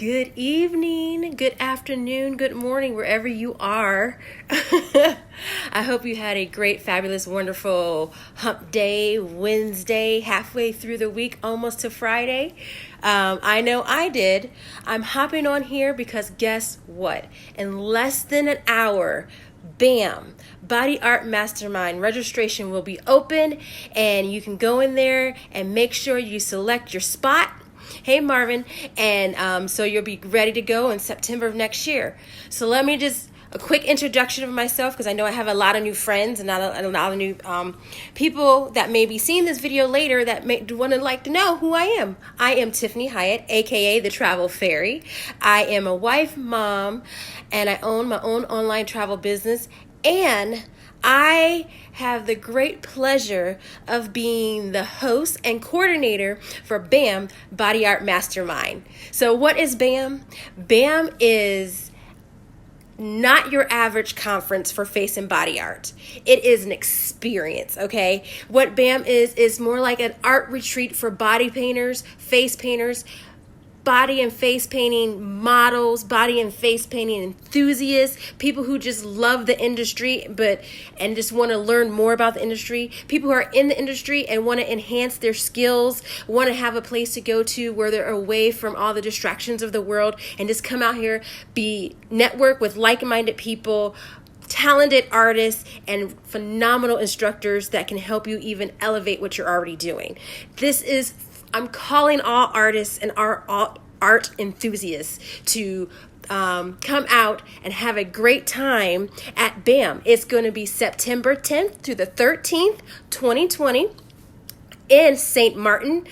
Good evening, good afternoon, good morning, wherever you are. I hope you had a great, fabulous, wonderful hump day, Wednesday, halfway through the week, almost to Friday. I know I did. I'm hopping on here because guess what? In less than an hour, B.A.M, Body Art Mastermind registration will be open, and you can go in there and make sure you select your spot. Hey Marvin, and so you'll be ready to go in September of next year. So let me just a quick introduction of myself, because I know I have a lot of new friends and a lot of new people that may be seeing this video later that may want to like to know who I am. I am Tiffany Hyatt, aka the Travel Fairy. I am a wife, mom, and I own my own online travel business, and I have the great pleasure of being the host and coordinator for B.A.M, Body Art Mastermind. So what is B.A.M? B.A.M is not your average conference for face and body art. It is an experience, okay? What B.A.M is more like an art retreat for body painters, face painters, body and face painting models, body and face painting enthusiasts, people who just love the industry and just want to learn more about the industry, people who are in the industry and want to enhance their skills, want to have a place to go to where they're away from all the distractions of the world and just come out here, network with like-minded people, talented artists, and phenomenal instructors that can help you even elevate what you're already doing. I'm calling all artists and all art enthusiasts to come out and have a great time at B.A.M. It's going to be September 10th through the 13th, 2020 in St. Martin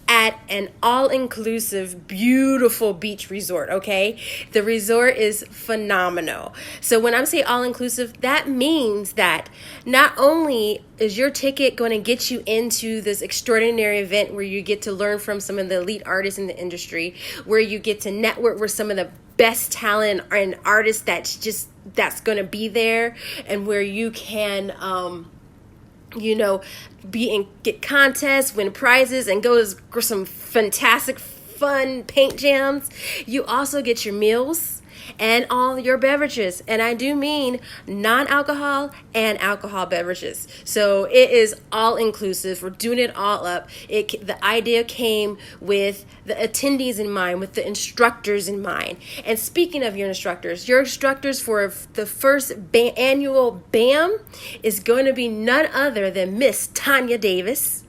at an all-inclusive, beautiful beach resort, okay? The resort is phenomenal. So when I'm saying all-inclusive, that means that not only is your ticket going to get you into this extraordinary event where you get to learn from some of the elite artists in the industry, where you get to network with some of the best talent and artists that's going to be there, and where you can get contests, win prizes, and go to some fantastic fun paint jams. You also get your meals and all your beverages, and I do mean non-alcohol and alcohol beverages. So it is all inclusive. We're doing it all up. The idea came with the attendees in mind, with the instructors in mind. And speaking of your instructors for the first annual B.A.M is going to be none other than Miss Tanya Davis,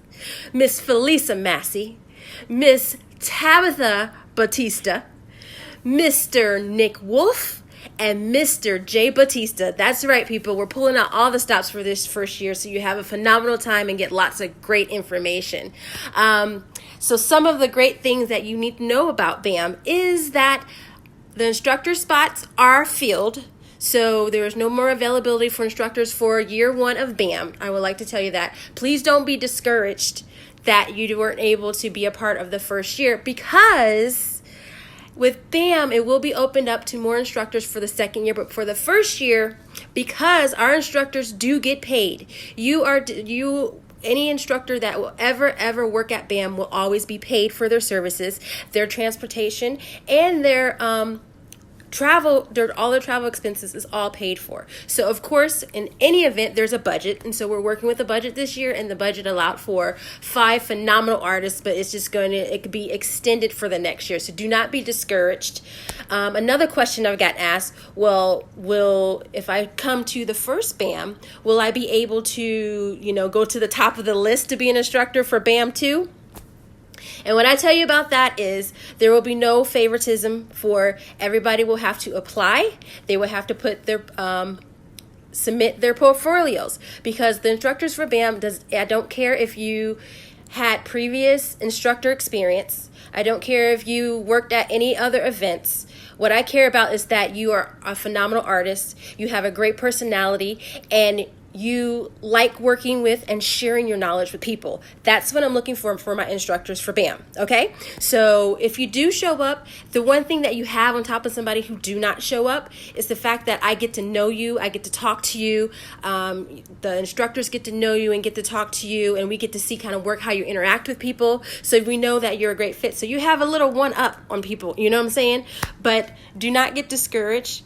Miss Felisa Massey, Miss Tabitha Batista, Mr. Nick Wolf, and Mr. Jay Batista. That's right, people. We're pulling out all the stops for this first year, so you have a phenomenal time and get lots of great information. So some of the great things that you need to know about B.A.M is that the instructor spots are filled. So there is no more availability for instructors for year one of B.A.M. I would like to tell you that. Please don't be discouraged that you weren't able to be a part of the first year, because with B.A.M, it will be opened up to more instructors for the second year, but for the first year, because our instructors do get paid, any instructor that will ever work at B.A.M will always be paid for their services, their transportation, and their all their travel expenses is all paid for. So of course, in any event, there's a budget, and so we're working with a budget this year, and the budget allowed for 5 phenomenal artists, but it could be extended for the next year. So do not be discouraged. Another question I've got asked: if I come to the first B.A.M, will I be able to go to the top of the list to be an instructor for B.A.M 2? And what I tell you about that is there will be no favoritism. For everybody will have to apply. They will have to submit their portfolios, because the instructors for B.A.M I don't care if you had previous instructor experience. I don't care if you worked at any other events. What I care about is that you are a phenomenal artist. You have a great personality, and you like working with and sharing your knowledge with people. That's what I'm looking for my instructors for B.A.M. Okay? So if you do show up, the one thing that you have on top of somebody who do not show up is the fact that I get to know you, I get to talk to you, the instructors get to know you and get to talk to you, and we get to see kind of work how you interact with people, so we know that you're a great fit. So you have a little one up on people, you know what I'm saying? But do not get discouraged.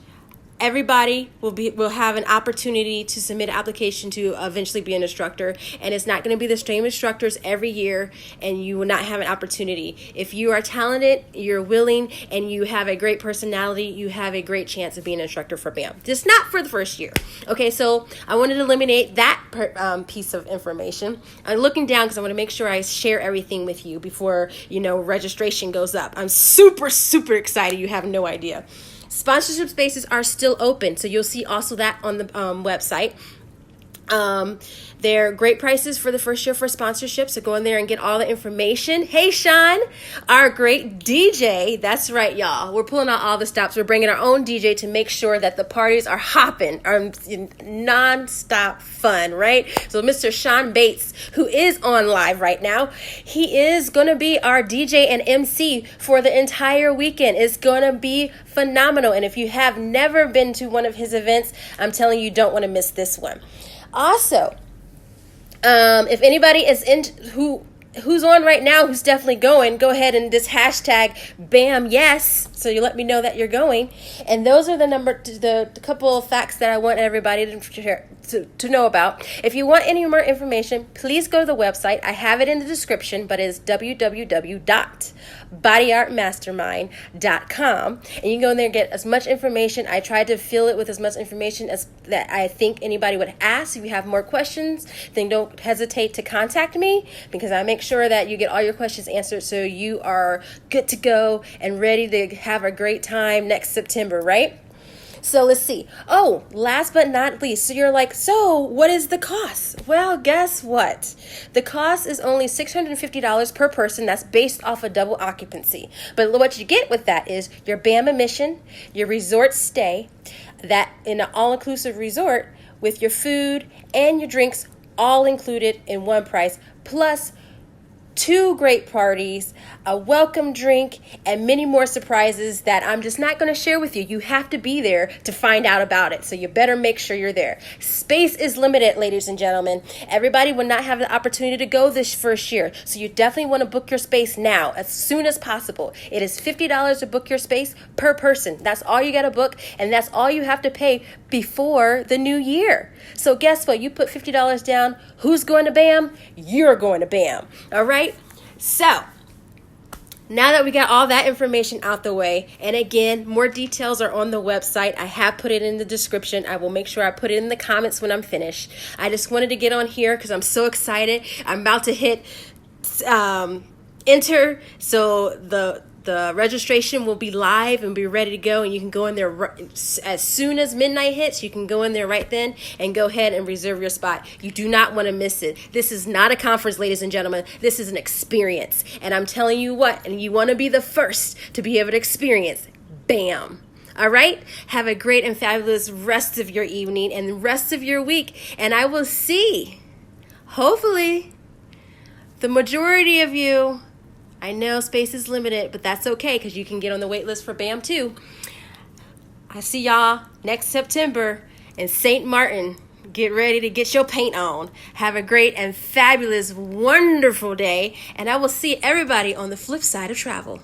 Everybody will have an opportunity to submit an application to eventually be an instructor, and it's not going to be the same instructors every year, and you will not have an opportunity. If you are talented, you're willing, and you have a great personality, you have a great chance of being an instructor for B.A.M. Just not for the first year. Okay, so I wanted to eliminate that piece of information. I'm looking down because I want to make sure I share everything with you before, registration goes up. I'm super, super excited. You have no idea. Sponsorship spaces are still open, so you'll see also that on the website. They're great prices for the first year for sponsorship, so go in there and get all the information. Hey, Sean, our great DJ. That's right, y'all. We're pulling out all the stops. We're bringing our own DJ to make sure that the parties are hopping, non-stop fun, right? So Mr. Sean Bates, who is on live right now, he is going to be our DJ and MC for the entire weekend. It's going to be phenomenal, and if you have never been to one of his events, I'm telling you, you don't want to miss this one. Also, if anybody is who's on right now, who's definitely going, go ahead and just hashtag BAM yes, so you let me know that you're going. And those are the couple of facts that I want everybody to know about. If you want any more information, please go to the website. I have it in the description, but it's www.bodyartmastermind.com, and you can go in there and get as much information. I tried to fill it with as much information as that I think anybody would ask. If you have more questions, then don't hesitate to contact me, because I make sure that you get all your questions answered so you are good to go and ready to have a great time next September, right? So let's see. Oh, last but not least, so you're like, so what is the cost? Well, guess what? The cost is only $650 per person. That's based off of double occupancy. But what you get with that is your B.A.M admission, your resort stay, that in an all-inclusive resort with your food and your drinks all included in one price, plus 2 great parties, a welcome drink, and many more surprises that I'm just not going to share with you. You have to be there to find out about it, so you better make sure you're there. Space is limited, ladies and gentlemen. Everybody will not have the opportunity to go this first year, so you definitely want to book your space now, as soon as possible. It is $50 to book your space per person. That's all you got to book, and that's all you have to pay before the new year. So guess what? You put $50 down. Who's going to B.A.M? You're going to B.A.M. All right? So, now that we got all that information out the way, and again, more details are on the website. I have put it in the description. I will make sure I put it in the comments when I'm finished. I just wanted to get on here because I'm so excited. I'm about to hit enter, so the registration will be live and be ready to go, and you can go in there as soon as midnight hits. You can go in there right then and go ahead and reserve your spot. You do not want to miss it. This is not a conference, ladies and gentlemen. This is an experience, and I'm telling you what, and you want to be the first to be able to experience B.A.M. All right? Have a great and fabulous rest of your evening and the rest of your week, and I will see, hopefully, the majority of you. I know space is limited, but that's okay, because you can get on the wait list for B.A.M too. I see y'all next September in St. Martin. Get ready to get your paint on. Have a great and fabulous, wonderful day, and I will see everybody on the flip side of travel.